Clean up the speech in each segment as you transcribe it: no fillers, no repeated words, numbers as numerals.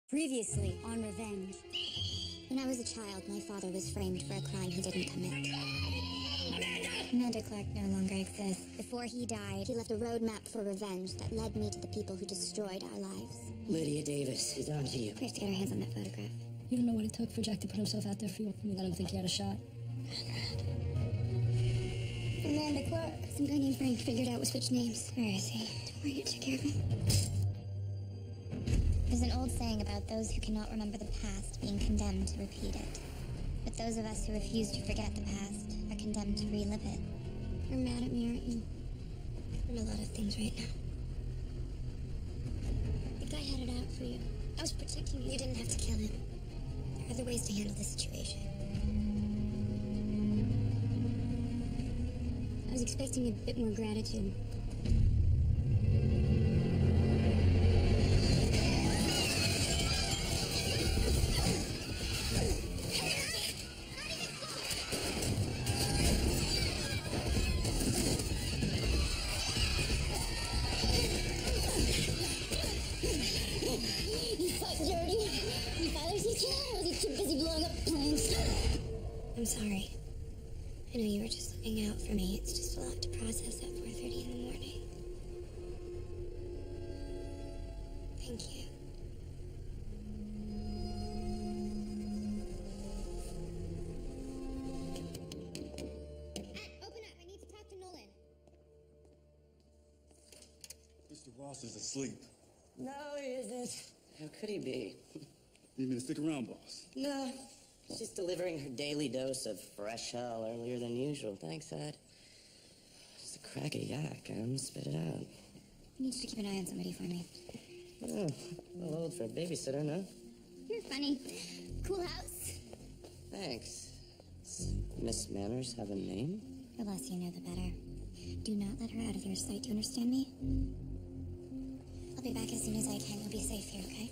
Previously on Revenge. When I was a child, my father was framed for a crime he didn't commit. Amanda Clark no longer exists. Before he died, he left a roadmap for revenge that led me to the people who destroyed our lives. Lydia Davis, he's on to you. We have to get our hands on that photograph. You don't know what it took for Jack to put himself out there for you. You let him think he had a shot. Amanda Clark. Some guy named Frank figured out with switch names. Where is he? Don't worry, you take care of him. There's an old saying about those who cannot remember the past being condemned to repeat it. But those of us who refuse to forget the past are condemned to relive it. You're mad at me, aren't you? I'm a lot of things right now. The guy had it out for you. I was protecting you. You didn't have to kill him. There are other ways to handle the situation. I was expecting a bit more gratitude. I'm sorry. I know you were just looking out for me. It's just a lot to process at 4:30 in the morning. Thank you. Ed, open up. I need to talk to Nolan. Mr. Ross is asleep. No, he isn't. How could he be? Need me to stick around, boss? No. She's delivering her daily dose of fresh hell earlier than usual. Thanks, Ed. Just a crack of yak. Spit it out. I need you to keep an eye on somebody for me. Oh, a little old for a babysitter, no? You're funny. Cool house. Thanks. Does Miss Manners have a name? The less you know, the better. Do not let her out of your sight. Do you understand me? I'll be back as soon as I can. You'll be safe here, okay?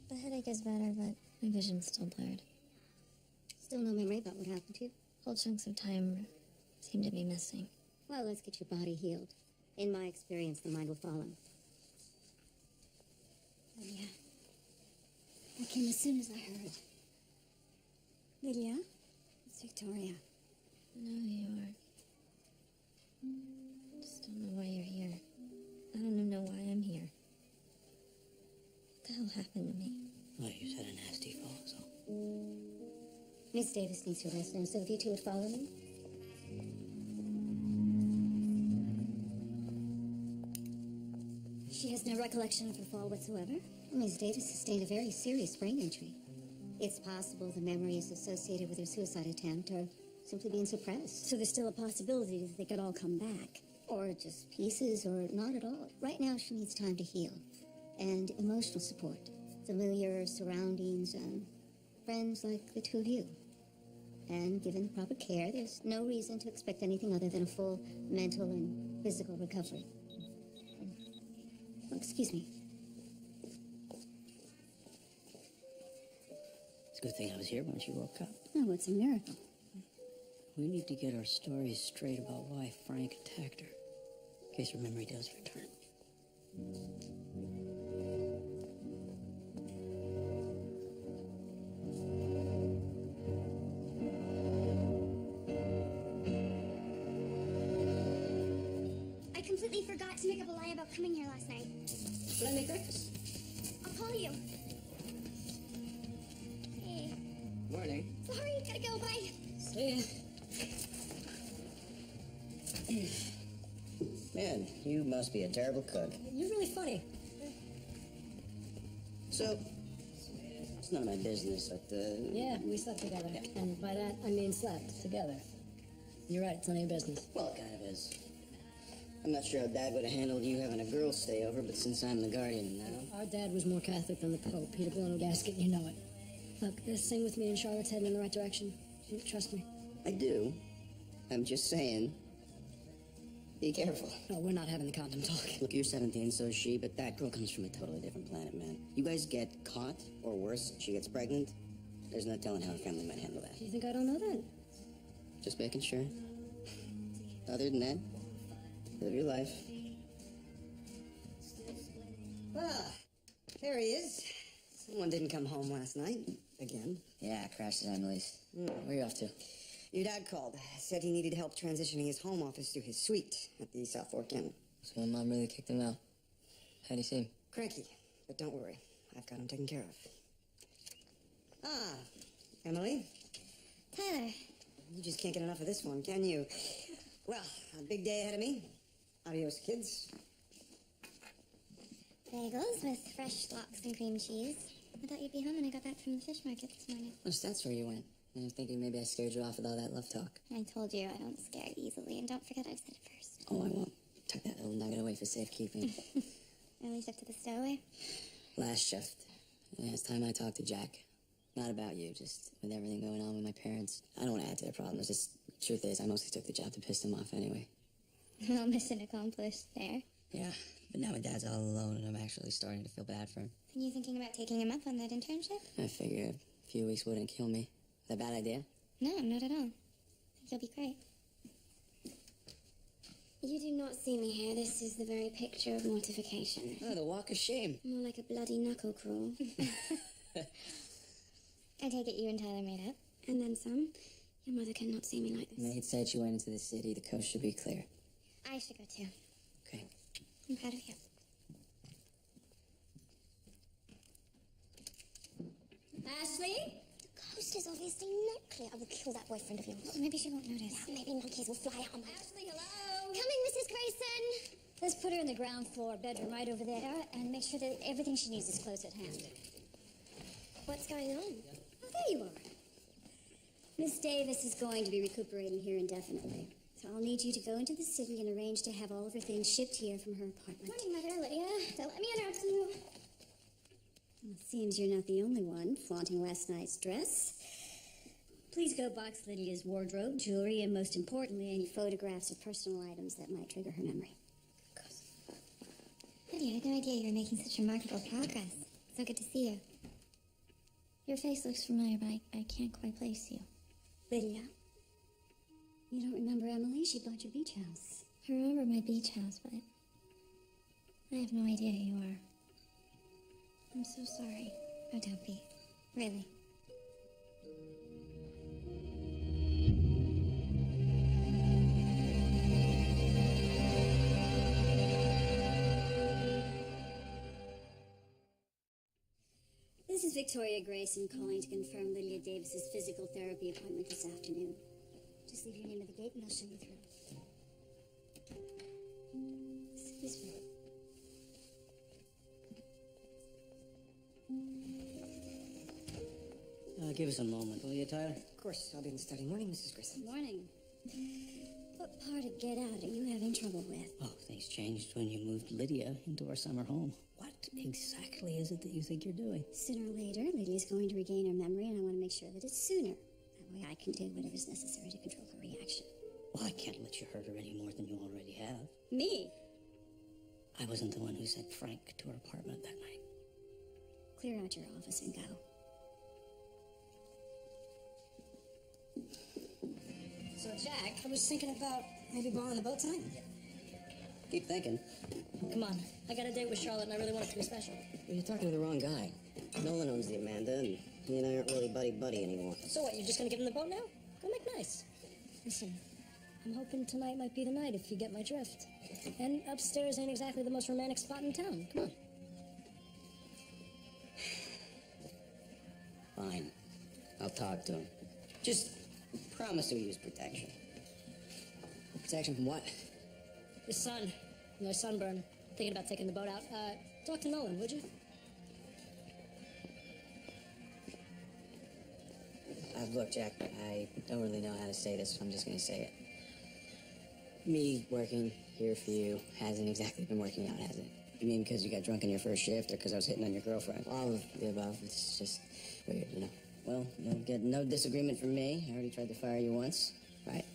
The headache is better, but my vision's still blurred. Still no memory about what happened to you? Whole chunks of time seem to be missing. Well, let's get your body healed. In my experience, the mind will follow. Lydia. I came as soon as I heard. Lydia? It's Victoria. I know who you are. Just don't know why you're here. I don't even know why I'm here. What the hell happened to me? Well, you had a nasty fall, so. Miss Davis needs to rest now, so if you two would follow me. She has no recollection of her fall whatsoever. Miss Davis sustained a very serious brain injury. It's possible the memory is associated with her suicide attempt or simply being suppressed. So there's still a possibility that they could all come back. Or just pieces, or not at all. Right now, she needs time to heal. And emotional support. Familiar surroundings and friends like the two of you. And given the proper care, there's no reason to expect anything other than a full mental and physical recovery. Oh, excuse me. It's a good thing I was here when she woke up. Oh, it's a miracle. We need to get our stories straight about why Frank attacked her. In case her memory does return. I completely forgot to make up a lie about coming here last night. Should I make breakfast? I'll call you. Hey. Morning. Sorry, gotta go, bye. See ya. Man, you must be a terrible cook. You're really funny. So, it's none of my business, but, Yeah, we slept together. And by that, I mean slept together. You're right, it's none of your business. well, it kind of is. I'm not sure how Dad would have handled you having a girl stay over, but since I'm the guardian now... Our dad was more Catholic than the Pope. He'd have blown a gasket, you know it. Look, this thing with me and Charlotte's heading in the right direction. You trust me? I do. I'm just saying, be careful. No, we're not having the condom talk. Look, you're 17, so is she, but that girl comes from a totally different planet, man. You guys get caught, or worse, she gets pregnant, There's no telling how a family might handle that. Do you think I don't know that? Just making sure. Other than that, live your life. Ah, there he is. Someone didn't come home last night. Again. Yeah, crashed at Emily's. Where are you off to? Your dad called. Said he needed help transitioning his home office to his suite at the South Fork Inn. So my mom really kicked him out. How'd he seem? Cranky, but don't worry. I've got him taken care of. Ah, Emily. Tyler. You just can't get enough of this one, can you? Well, a big day ahead of me. Adios, kids. Bagels with fresh lox and cream cheese. I thought you'd be home when I got back from the fish market this morning. Oh, so that's where you went. I was thinking maybe I scared you off with all that love talk. I told you I don't scare easily, and don't forget I've said it first. Oh, I won't. Tuck that little nugget away for safekeeping. Early shift to the stowaway? Last shift. Yeah, it's time I talked to Jack. Not about you, just with everything going on with my parents. I don't want to add to their problems. Just, truth is, I mostly took the job to piss them off anyway. Well, mission accomplished there. Yeah, but now my dad's all alone, and I'm actually starting to feel bad for him. Are you thinking about taking him up on that internship? I figured a few weeks wouldn't kill me. Is that a bad idea? No, not at all. I think you'll be great. You do not see me here. This is the very picture of mortification. Oh, the walk of shame. More like a bloody knuckle crawl. I take it you and Tyler made up. And then some. Your mother cannot see me like this. Maid said she went into the city. The coast should be clear. I should go too. Okay. I'm proud of you. Ashley? The coast is obviously not clear. I will kill that boyfriend of yours. Well, maybe she won't notice. Yeah, maybe monkeys will fly out on my... Ashley, hello? Coming, Mrs. Grayson! Let's put her in the ground floor bedroom right over there and make sure that everything she needs is close at hand. What's going on? Oh, there you are. Miss Davis is going to be recuperating here indefinitely. So I'll need you to go into the city and arrange to have all of her things shipped here from her apartment. Morning, Mother Lydia. Don't let me interrupt you. It seems you're not the only one flaunting last night's dress. Please go box Lydia's wardrobe, jewelry, and most importantly, any photographs of personal items that might trigger her memory. Lydia, I had no idea you were making such remarkable progress. So good to see you. Your face looks familiar, but I can't quite place you. Lydia, you don't remember Emily? She bought your beach house. I remember my beach house, but I have no idea who you are. I'm so sorry. Oh, don't be. Really. This is Victoria Grayson calling to confirm Lydia Davis's physical therapy appointment this afternoon. Just leave your name at the gate and I'll show you through. Excuse me. Give us a moment, will you, Tyler? Of course, I'll be in the study. Morning, Mrs. Grayson. Good morning. What part of Get Out are you having trouble with? Oh, things changed when you moved Lydia into our summer home. What exactly is it that you think you're doing? Sooner or later, Lydia's going to regain her memory, and I want to make sure that it's sooner. That way I can do whatever's necessary to control her reaction. Well, I can't let you hurt her any more than you already have. Me? I wasn't the one who sent Frank to her apartment that night. Clear out your office and go. So, Jack, I was thinking about maybe borrowing the bow tie. Keep thinking. Come on. I got a date with Charlotte, and I really want it to be special. You're talking to the wrong guy. Nolan owns the Amanda, and he and I aren't really buddy-buddy anymore. So what, you're just gonna get in the boat now? Go make nice. Listen, I'm hoping tonight might be the night if you get my drift. And upstairs ain't exactly the most romantic spot in town. Come on. Fine. I'll talk to him. Just promise to use protection. Protection from what? The sun. No sunburn. Thinking about taking the boat out. Talk to Nolan, would you? Look, Jack, I don't really know how to say this, so I'm just gonna say it. Me working here for you hasn't exactly been working out, has it? You mean because you got drunk in your first shift, or because I was hitting on your girlfriend? All of the above. It's just weird, you know? Well, you'll get no disagreement from me. I already tried to fire you once. Right.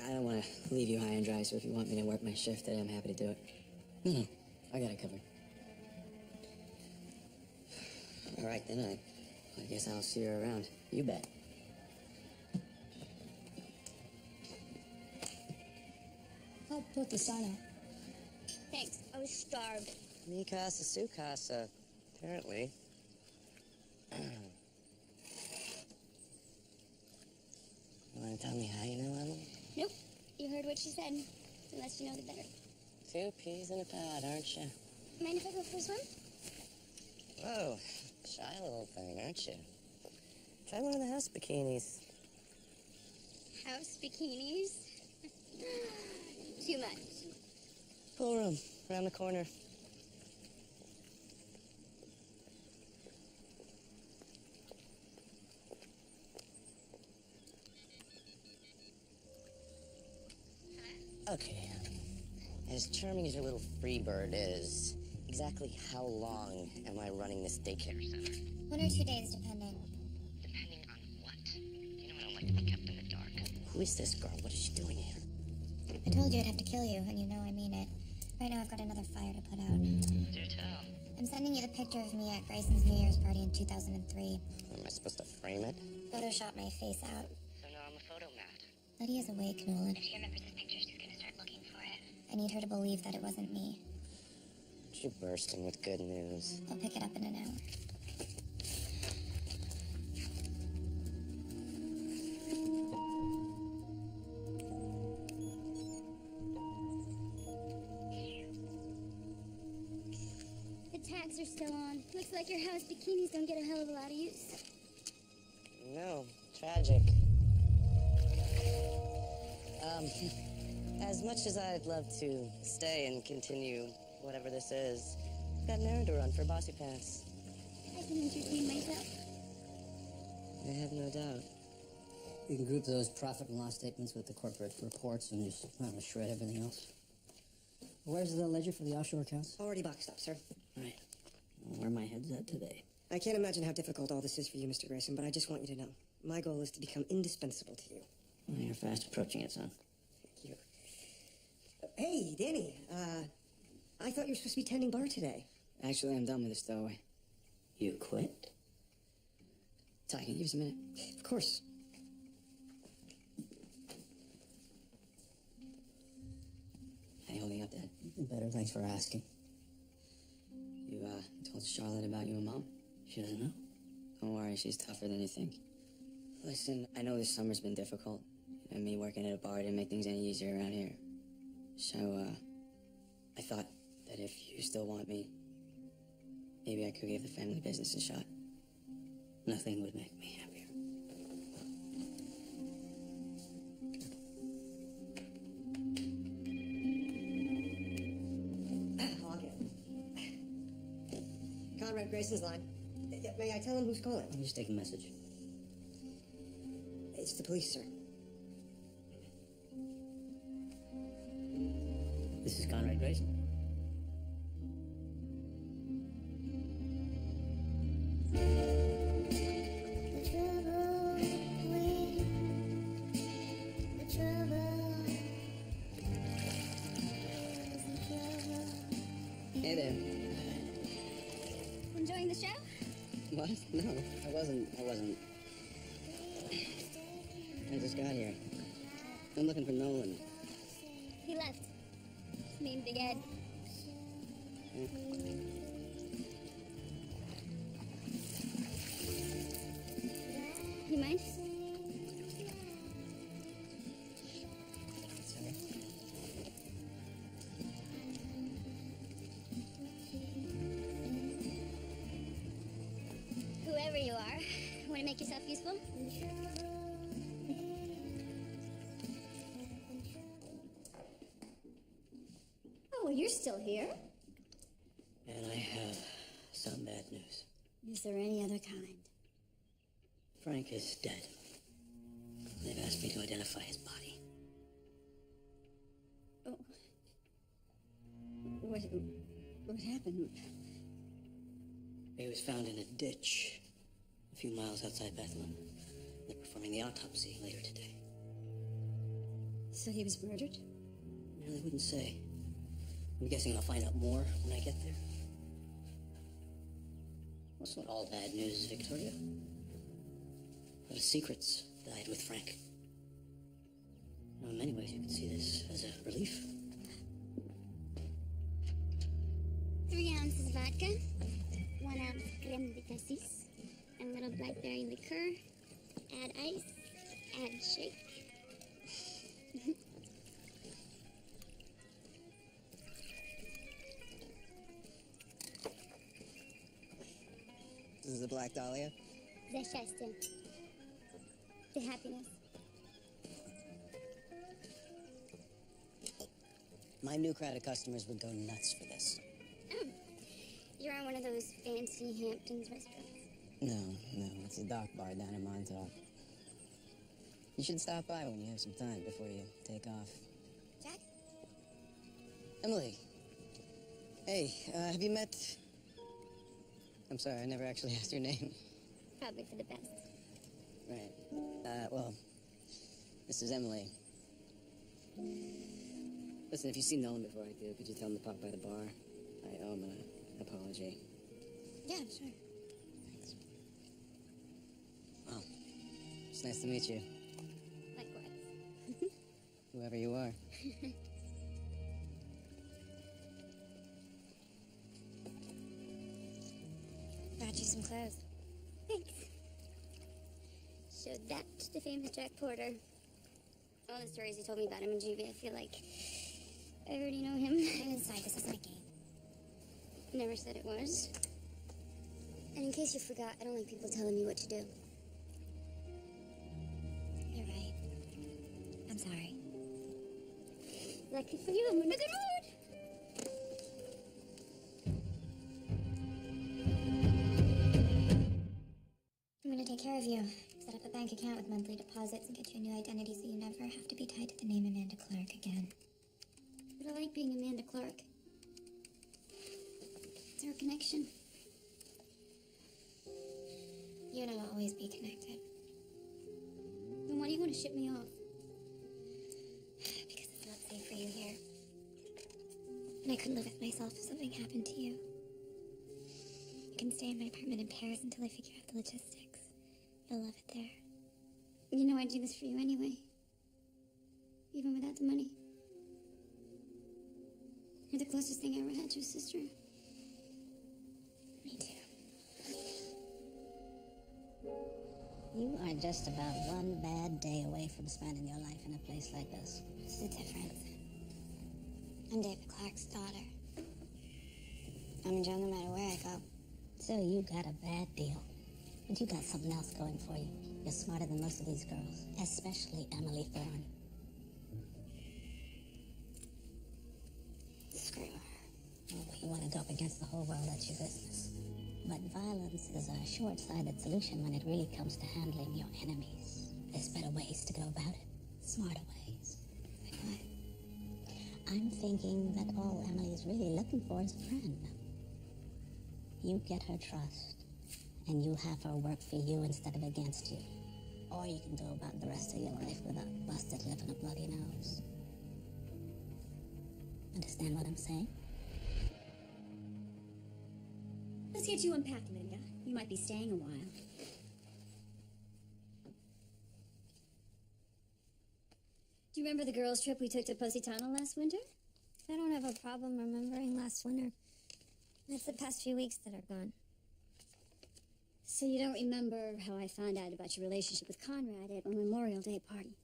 I don't want to leave you high and dry, so if you want me to work my shift today, I'm happy to do it. I got it covered. All right, then I guess I'll see her around. You bet. I'll put the sign out. Thanks. I was starved. Mi casa, su casa, apparently. You want to tell me how you know Emily? Nope. You heard what she said. The less you know, the better. 2 peas in a pod, aren't you? Mind if I go for a swim? Whoa, shy little thing, aren't you? Try one of the house bikinis. House bikinis? Too much. Pool room, around the corner. Okay. As charming as your little free bird is, exactly how long am I running this daycare center? 1 or 2 days, depending. Depending on what? You know I don't like to be kept in the dark. Who is this girl? What is she doing here? I told you I'd have to kill you, and you know I mean it. Right now I've got another fire to put out. Do tell. I'm sending you the picture of me at Grayson's New Year's party in 2003. Am I supposed to frame it? Photoshop my face out. So now I'm a photo mat. Lydia's awake, Nolan. If she remembers this picture, she's gonna start looking for it. I need her to believe that it wasn't me. You bursting with good news. I'll pick it up in an hour. The tags are still on. Looks like your house bikinis don't get a hell of a lot of use. No, tragic. As much as I'd love to stay and continue whatever this is, I've got an errand to run for Bossy Pants. I can entertain myself. I have no doubt. You can group those profit and loss statements with the corporate reports and just shred everything else. Where's the ledger for the offshore accounts? Already boxed up, sir. Right. Where my head's at today. I can't imagine how difficult all this is for you, Mr. Grayson, but I just want you to know. My goal is to become indispensable to you. Well, you're fast approaching it, son. Thank you. Hey, Danny, I thought you were supposed to be tending bar today. Actually, I'm done with the stowaway. You quit? Ty, can you give us a minute? Of course. How you holding up, Dad? Better, thanks for asking. You, told Charlotte about you and Mom? She doesn't know? Don't worry, she's tougher than you think. Listen, I know this summer's been difficult, and me working at a bar didn't make things any easier around here. So, I thought that if you still want me, maybe I could give the family business a shot. Nothing would make me happier. I'll get it. Conrad Grayson's line. May I tell him who's calling? Let me just take a message. It's the police, sir. This is Conrad Grayson. Hey there. Enjoying the show? What? No, I wasn't. I just got here. I'm looking for Nolan. He left. Me and Big Ed. You mind? Whoever you are, want to make yourself useful? Oh, well, you're still here. And I have some bad news. Is there any other kind? Frank is dead. They've asked me to identify his body. Oh. What happened? He was found in a ditch a few miles outside Bethlehem. They're performing the autopsy later today. So he was murdered? I really wouldn't say. I'm guessing I'll find out more when I get there. That's not all bad news, Victoria. of secrets died with Frank. In many ways, you could see this as a relief. 3 ounces vodka, 1 ounce creme de cassis, a little blackberry liqueur, add ice, add shake. This is the Black Dahlia. The szczęście. The happiness. My new crowd of customers would go nuts for this. Oh, you're on one of those fancy Hamptons restaurants. No, it's a dock bar down in Montauk. You should stop by when you have some time before you take off. Jack? Emily. Hey, have you met... I'm sorry, I never actually asked your name. Probably for the best. Right. Well, this is Emily. Listen, if you see Nolan before I do, could you tell him to pop by the bar? I owe him an apology. Yeah, sure. Thanks. Well, it's nice to meet you, Likewise. whoever you are. Brought you some clothes. Thanks. So that's the famous Jack Porter. All the stories he told me about him in juvie, I feel like I already know him. I'm inside, this isn't a game. Never said it was. And in case you forgot, I don't like people telling me what to do. You're right. I'm sorry. Lucky for you, I'm in a good mood. I'm gonna take care of you. Set up a bank account with monthly deposits and get you a new identity so you never have to be tied to the name Amanda Clark again. But I like being Amanda Clark. It's our connection. You and I'll always be connected. Then why do you want to ship me off? Because it's not safe for you here. And I couldn't live with myself if something happened to you. You can stay in my apartment in Paris until I figure out the logistics. You'll love it there. You know I'd do this for you anyway. Even without the money. You're the closest thing I ever had to a sister. Me too. You are just about one bad day away from spending your life in a place like this. What's the difference? I'm David Clark's daughter. I'm in jail no matter where I go. So you got a bad deal. But you got something else going for you. You're smarter than most of these girls, especially Emily Thorne. Screw her. Oh, you want to go up against the whole world, that's your business. But violence is a short-sighted solution when it really comes to handling your enemies. There's better ways to go about it. Smarter ways. Like what? I'm thinking that all Emily is really looking for is a friend. You get her trust, and you have her work for you instead of against you. Or you can go about the rest of your life with a busted lip and a bloody nose. Understand what I'm saying? Let's get you unpacked, Lydia. You might be staying a while. Do you remember the girls' trip we took to Positano last winter? I don't have a problem remembering last winter. It's the past few weeks that are gone. So you don't remember how I found out about your relationship with Conrad at a Memorial Day party?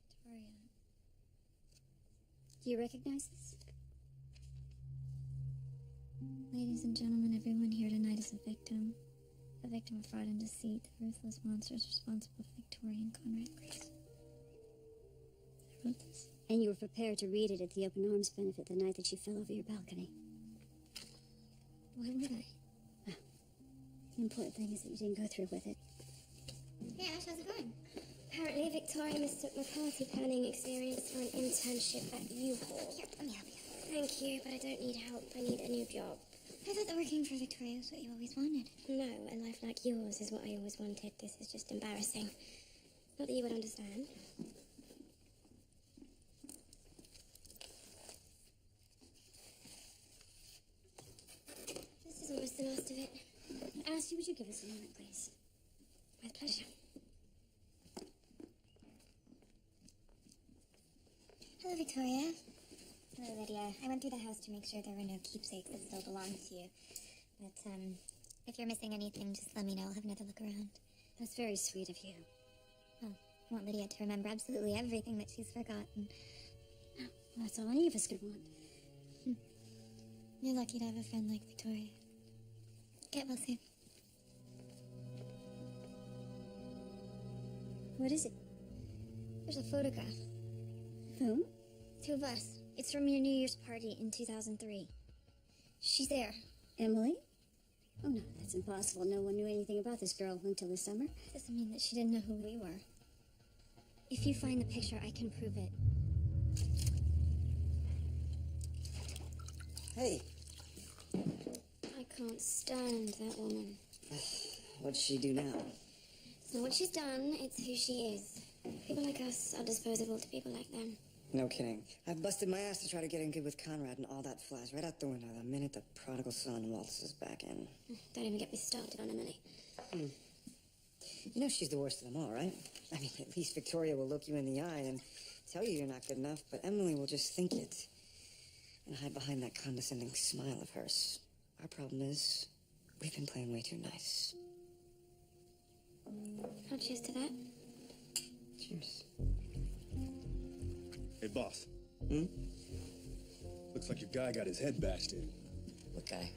Victoria. Do you recognize this? Ladies and gentlemen, everyone here tonight is a victim. A victim of fraud and deceit. The ruthless monsters responsible for Victoria and Conrad Grayson. I wrote this. And you were prepared to read it at the Open Arms benefit the night that you fell over your balcony. Why would I? The important thing is that you didn't go through with it. Hey, Ash, how's it going? Apparently, Victoria mistook my party planning experience for an internship at U-Haul. Here, let me help you. Thank you, but I don't need help. I need a new job. I thought that working for Victoria was what you always wanted. No, a life like yours is what I always wanted. This is just embarrassing. Not that you would understand. This is almost the last of it. Ashley, would you give us a moment, please? My pleasure. Hello, Victoria. Hello, Lydia. I went through the house to make sure there were no keepsakes that still belonged to you. But, if you're missing anything, just let me know. I'll have another look around. That's very sweet of you. Oh, I want Lydia to remember absolutely everything that she's forgotten. Well, that's all any of us could want. You're lucky to have a friend like Victoria. Get well soon. What is it? There's a photograph. Whom? Two of us. It's from your New Year's party in 2003. She's there. Emily? Oh, no, that's impossible. No one knew anything about this girl until this summer. Doesn't mean that she didn't know who we were. If you find the picture, I can prove it. Hey, I can't stand that woman. what'd she do now? It's not what she's done, it's who she is. People like us are disposable to people like them. No kidding. I've busted my ass to try to get in good with Conrad, and all that flies right out the window the minute the prodigal son waltzes back in. Don't even get me started on Emily. You know she's the worst of them all, right? I mean, at least Victoria will look you in the eye and tell you you're not good enough, but Emily will just think it and hide behind that condescending smile of hers. Our problem is we've been playing way too nice. I'll cheers to that. Cheers. Hey, boss. Hmm? Looks like your guy got his head bashed in. What guy?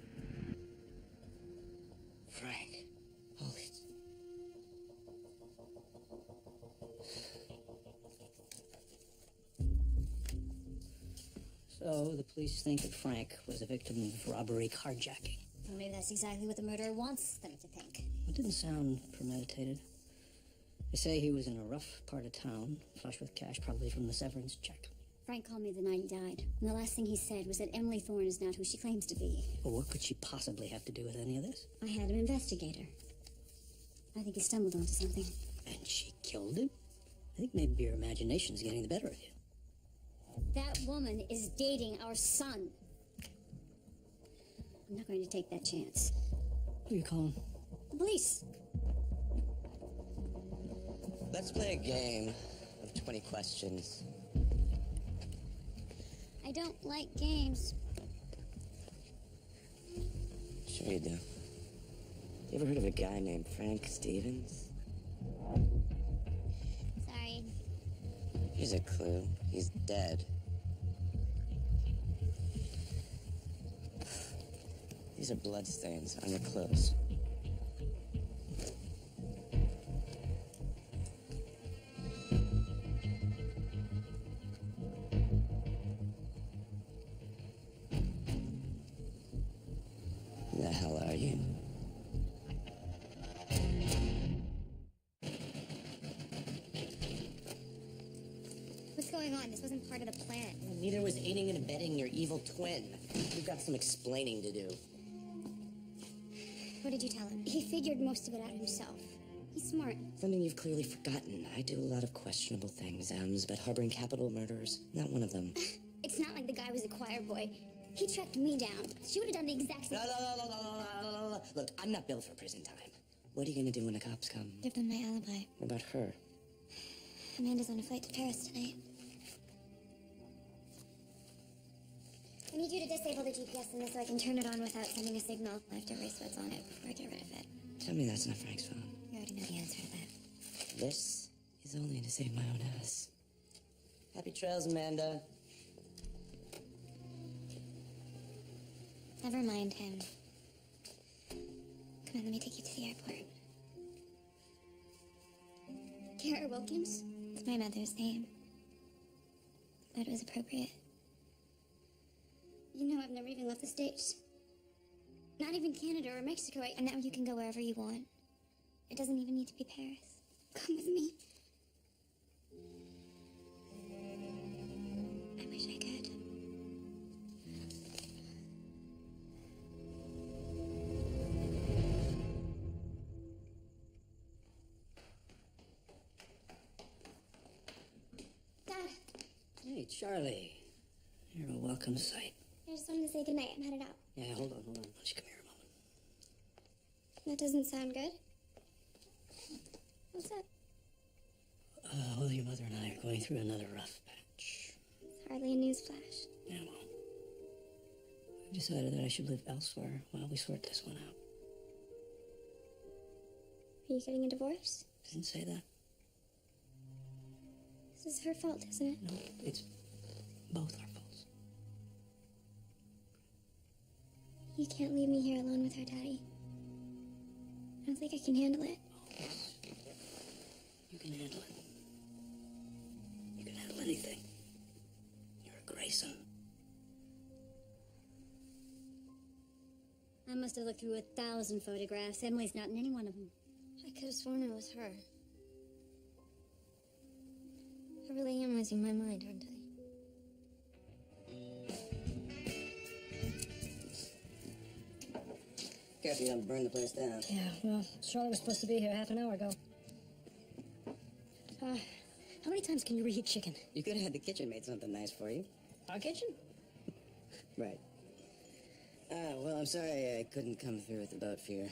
Frank. Holy... So the police think that Frank was a victim of robbery carjacking. Well, maybe that's exactly what the murderer wants them to think. It didn't sound premeditated. They say he was in a rough part of town, flush with cash, probably from the severance check. Frank called me the night he died, and the last thing he said was that Emily Thorne is not who she claims to be. Well, what could she possibly have to do with any of this? I had him investigate her. I think he stumbled onto something. And she killed him? I think maybe your imagination's getting the better of you. That woman is dating our son. I'm not going to take that chance. Who are you calling? The police. Let's play a game of 20 questions. I don't like games. Sure you do. You ever heard of a guy named Frank Stevens? Sorry. Here's a clue. He's dead. These are bloodstains on your clothes. Who the hell are you? What's going on? This wasn't part of the plan. Neither was aiding and abetting your evil twin. You've got some explaining to do. What did you tell him? He figured most of it out himself. He's smart. Something you've clearly forgotten. I do a lot of questionable things, Ems, but harboring capital murderers, not one of them. It's not like the guy was a choir boy. He tracked me down. She would have done the exact same. No. Look, I'm not built for prison time. What are you gonna do when the cops come? Give them my alibi. What about her? Amanda's on a flight to Paris tonight. I need you to disable the GPS in this so I can turn it on without sending a signal. I have to erase what's on it before I get rid of it. Tell me that's not Frank's phone. You already know the answer to that. This is only to save my own ass. Happy trails, Amanda. Never mind him. Come on, let me take you to the airport. Kara Wilkins? It's my mother's name. Thought it was appropriate. You know I've never even left the States. Not even Canada or Mexico, and now you can go wherever you want. It doesn't even need to be Paris. Come with me. I wish I could. Dad, Hey, Charlie. You're a welcome sight. I just wanted to say goodnight. I'm headed out. Yeah, hold on. Why don't you come here a moment? That doesn't sound good. What's up? Well, your mother and I are going through another rough patch. It's hardly a newsflash. Yeah, well, I decided that I should live elsewhere while we sort this one out. Are you getting a divorce? Didn't say that. This is her fault, isn't it? No, it's both our faults. You can't leave me here alone with her, Daddy. I don't think I can handle it. Oh, yes. You can handle it. You can handle anything. You're a Grayson. I must have looked through 1,000 photographs. Emily's not in any one of them. I could have sworn it was her. I really am losing my mind, aren't I? Careful you don't burn the place down. Yeah, well, Charlotte was supposed to be here half an hour ago. How many times can you reheat chicken? You could have had the kitchen made something nice for you. Our kitchen? Right. Well, I'm sorry I couldn't come through with the boat for your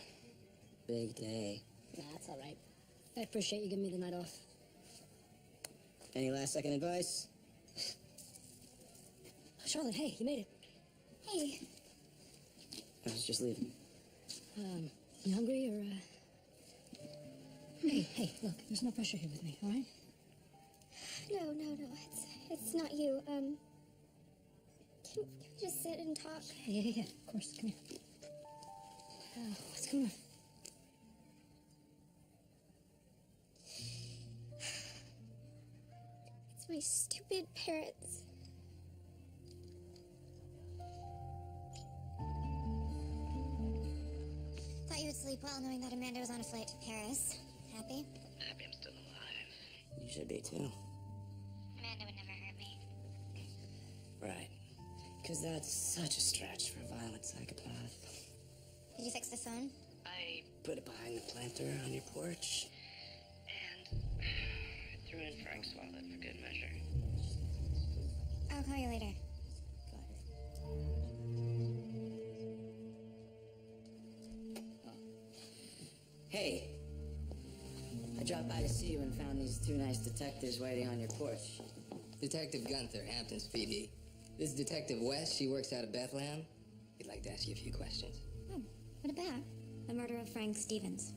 big day. Nah, that's all right. I appreciate you giving me the night off. Any last-second advice? Charlotte, hey, you made it. Hey, I was just leaving. You hungry or, Hey, look, there's no pressure here with me, all right? no, it's not you. Can we just sit and talk? Yeah, of course, come here. What's going on? It's my stupid parents. Thought you would sleep well knowing that Amanda was on a flight to Paris. Happy? Happy I'm still alive. You should be, too. Amanda would never hurt me. Right. Because that's such a stretch for a violent psychopath. Did you fix the phone? I put it behind the planter on your porch. And threw in Frank's wallet for good measure. I'll call you later. Hey, I dropped by to see you and found these two nice detectives waiting on your porch. Detective Gunther, Hampton's PD. This is Detective West. She works out of Bethlehem. He'd like to ask you a few questions. Oh, what about? The murder of Frank Stevens.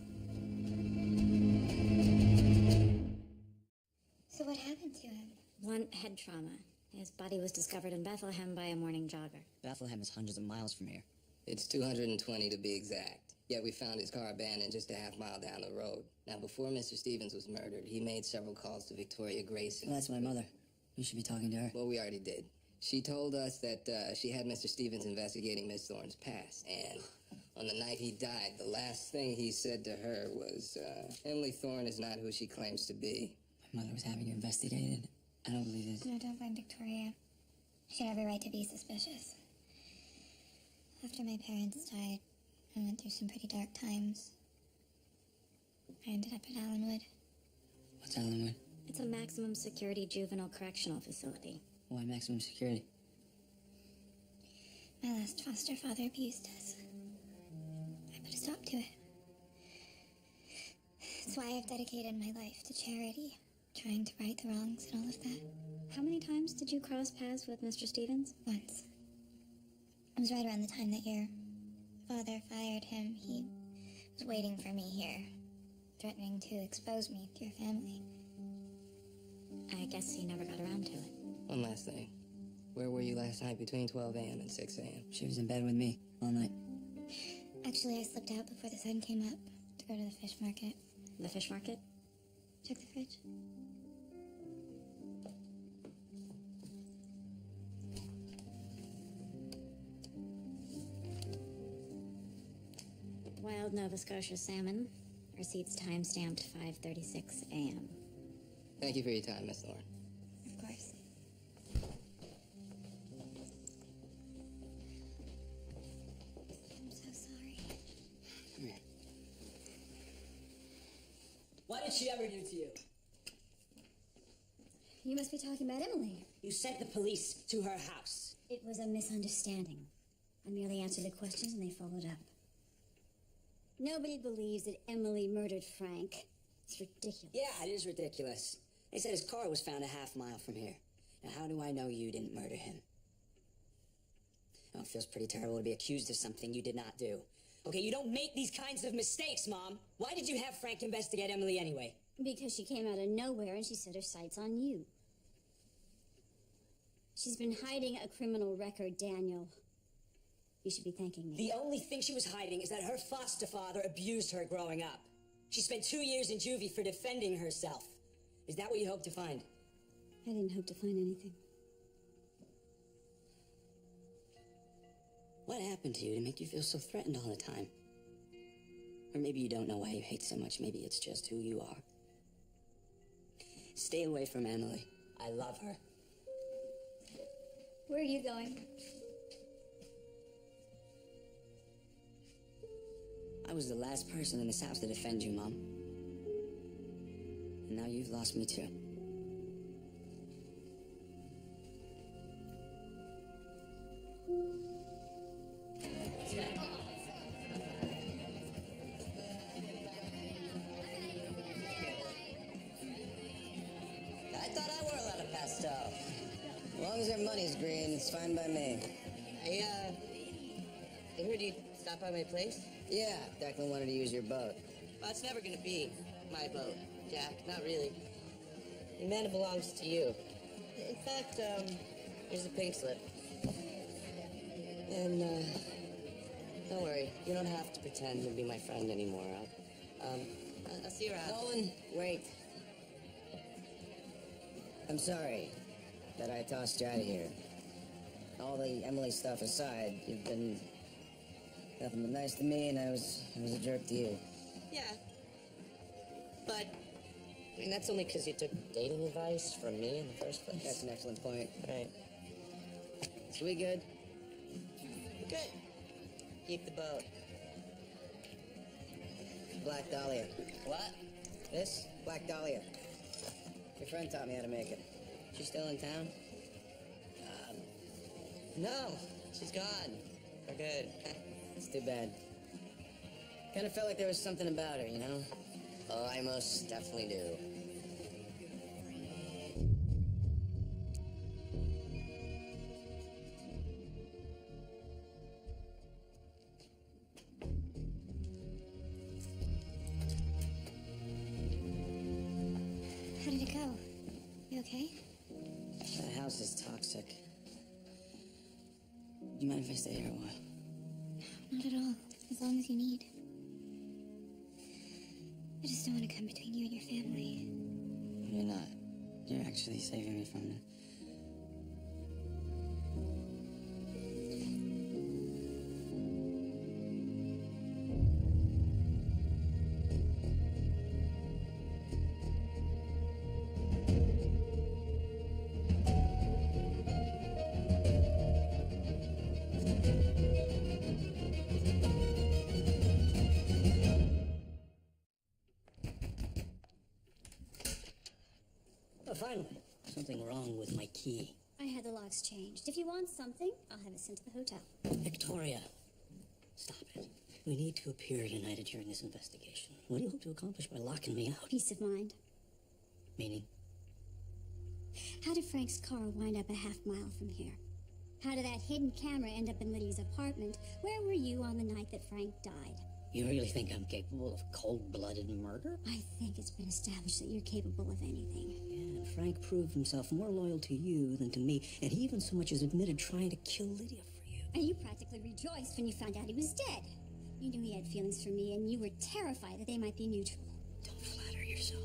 So what happened to him? Blunt head trauma. His body was discovered in Bethlehem by a morning jogger. Bethlehem is hundreds of miles from here. It's 220 to be exact. Yet we found his car abandoned just a half mile down the road. Now, before Mr. Stevens was murdered, he made several calls to Victoria Grayson. Well, that's my mother. You should be talking to her. Well, we already did. She told us that she had Mr. Stevens investigating Miss Thorne's past. And on the night he died, the last thing he said to her was, Emily Thorne is not who she claims to be. My mother was having you investigated. I don't believe it. No, don't blame Victoria. She had every right to be suspicious. After my parents died, I went through some pretty dark times. I ended up at Allenwood. What's Allenwood? It's a maximum security juvenile correctional facility. Why maximum security? My last foster father abused us. I put a stop to it. That's why I've dedicated my life to charity, trying to right the wrongs and all of that. How many times did you cross paths with Mr. Stevens? Once. It was right around the time that your father fired him. He was waiting for me here, threatening to expose me to your family. I guess he never got around to it. One last thing. Where were you last night between 12 a.m. and 6 a.m.? She was in bed with me all night. Actually, I slipped out before the sun came up to go to the fish market. The fish market? Check the fridge. Wild Nova Scotia salmon. Receipts time-stamped 5:36 a.m. Thank you for your time, Miss Thorne. Of course. I'm so sorry. Come here. What did she ever do to you? You must be talking about Emily. You sent the police to her house. It was a misunderstanding. I merely answered the questions and they followed up. Nobody believes that Emily murdered Frank. It's ridiculous. Yeah, it is ridiculous. They said his car was found a half-mile from here. Now, how do I know you didn't murder him? Oh, it feels pretty terrible to be accused of something you did not do. Okay, you don't make these kinds of mistakes, Mom. Why did you have Frank investigate Emily anyway? Because she came out of nowhere and she set her sights on you. She's been hiding a criminal record, Daniel. You should be thanking me. The only thing she was hiding is that her foster father abused her growing up. She spent 2 years in juvie for defending herself. Is that what you hoped to find? I didn't hope to find anything. What happened to you to make you feel so threatened all the time? Or maybe you don't know why you hate so much. Maybe it's just who you are. Stay away from Emily. I love her. Where are you going? I was the last person in this house to defend you, Mom. And now you've lost me too. I thought I wore a lot of pastel. As long as their money's green, it's fine by me. I heard you stop by my place? Yeah, Declan wanted to use your boat. Well, it's never gonna be my boat, Jack. Not really. The man belongs to you. In fact, here's the pink slip. And, don't worry. You don't have to pretend to be my friend anymore. I'll see you around. Nolan, wait. I'm sorry that I tossed you out of here. All the Emily stuff aside, you've been nothing but nice to me, and I was a jerk to you. Yeah. But, I mean, that's only because you took dating advice from me in the first place. That's an excellent point. Right. So we good? Good. Keep the boat. Black Dahlia. What? This? Black Dahlia. Your friend taught me how to make it. She's still in town? No. She's gone. For good. It's too bad. Kind of felt like there was something about her, you know? Oh, I most definitely do. How did it go? You okay? The house is toxic. Do you mind if I stay here a while? Not at all. As long as you need. I just don't want to come between you and your family. You're not. You're actually saving me from it. Oh, finally. Something wrong with my key. I had the locks changed. If you want something, I'll have it sent to the hotel. Victoria, stop it. We need to appear tonight during this investigation. What do you hope to accomplish by locking me out? Peace of mind. Meaning? How did Frank's car wind up a half-mile from here? How did that hidden camera end up in Lydia's apartment? Where were you on the night that Frank died? You really think I'm capable of cold-blooded murder? I think it's been established that you're capable of anything. Yeah, Frank proved himself more loyal to you than to me, and he even so much as admitted trying to kill Lydia for you. And you practically rejoiced when you found out he was dead. You knew he had feelings for me, and you were terrified that they might be mutual. Don't flatter yourself.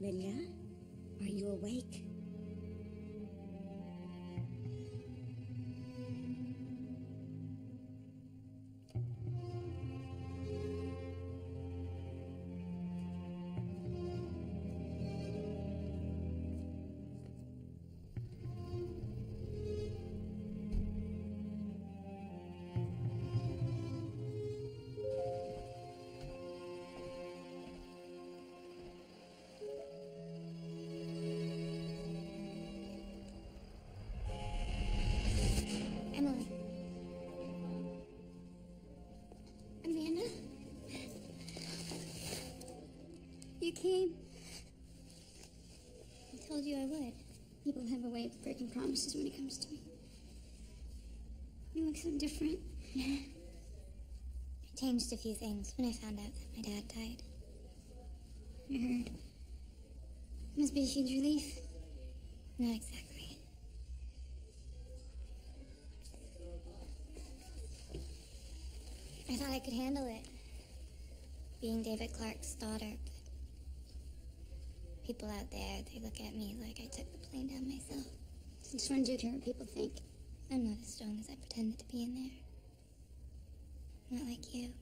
Lydia, are you awake? came. I told you I would. People have a way of breaking promises when it comes to me. You look so different. I changed a few things when I found out that my dad died. I heard. It must be a huge relief. Not exactly. I thought I could handle it, being David Clark's daughter, but people out there, they look at me like I took the plane down myself. Since when do you care what people think? I'm not as strong as I pretended to be in there. Not like you.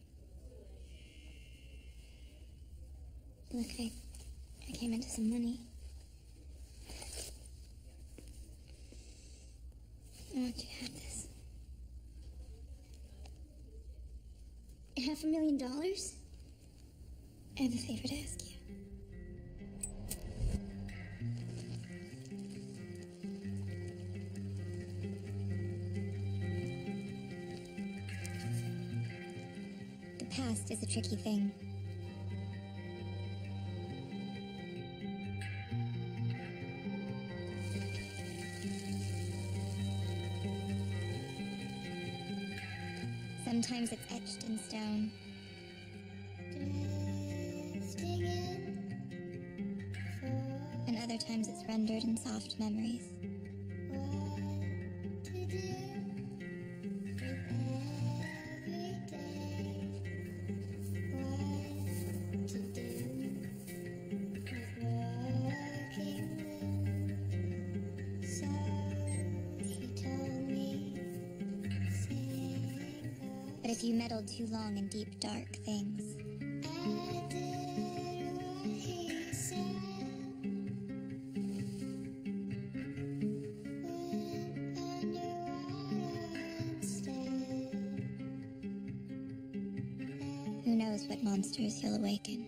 Look, I came into some money. I want you to have this. $500,000? I have a favor to ask you. The past is a tricky thing. Sometimes it's etched in stone. And other times it's rendered in soft memories. But if you meddled too long in deep, dark things, who knows what monsters you'll awaken.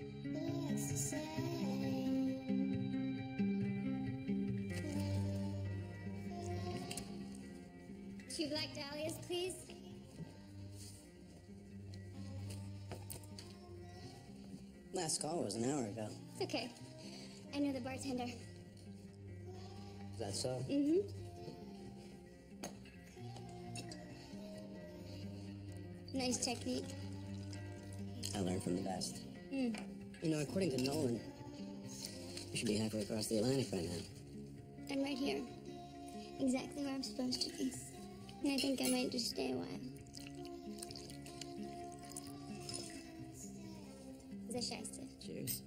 2 black dahlias, please. Last call was an hour ago. It's okay. I know the bartender. Is that so? Mm-hmm. Nice technique. I learned from the best. Mm. You know, according to Nolan, we should be halfway across the Atlantic by now. I'm right here. Exactly where I'm supposed to be. And I think I might just stay a while. The Shasta. Cheers.